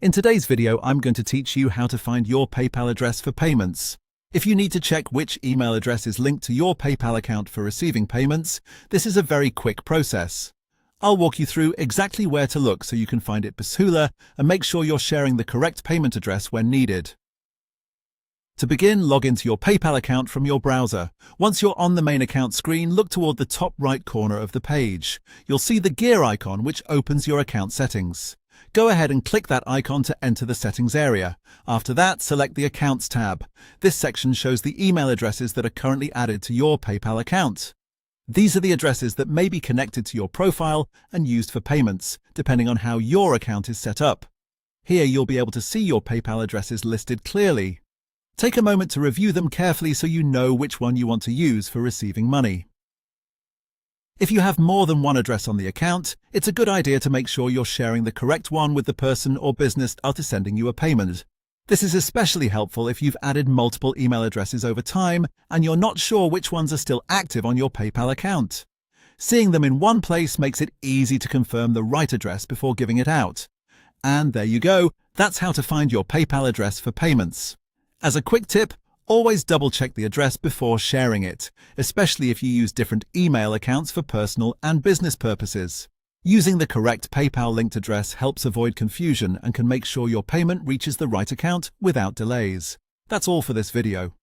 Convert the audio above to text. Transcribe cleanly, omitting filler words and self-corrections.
In today's video, I'm going to teach you how to find your PayPal address for payments. If you need to check which email address is linked to your PayPal account for receiving payments, this is a very quick process. I'll walk you through exactly where to look so you can find it Basula and make sure you're sharing the correct payment address when needed. To begin, log into your PayPal account from your browser. Once you're on the main account screen, look toward the top right corner of the page. You'll see the gear icon which opens your account settings. Go ahead and click that icon to enter the settings area. After that, select the Accounts tab. This section shows the email addresses that are currently added to your PayPal account. These are the addresses that may be connected to your profile and used for payments, depending on how your account is set up. Here you'll be able to see your PayPal addresses listed clearly. Take a moment to review them carefully so you know which one you want to use for receiving money. If you have more than one address on the account, it's a good idea to make sure you're sharing the correct one with the person or business after sending you a payment. This is especially helpful if you've added multiple email addresses over time and you're not sure which ones are still active on your PayPal account. Seeing them in one place makes it easy to confirm the right address before giving it out. And there you go, that's how to find your PayPal address for payments. As a quick tip, always double-check the address before sharing it, especially if you use different email accounts for personal and business purposes. Using the correct PayPal-linked address helps avoid confusion and can make sure your payment reaches the right account without delays. That's all for this video.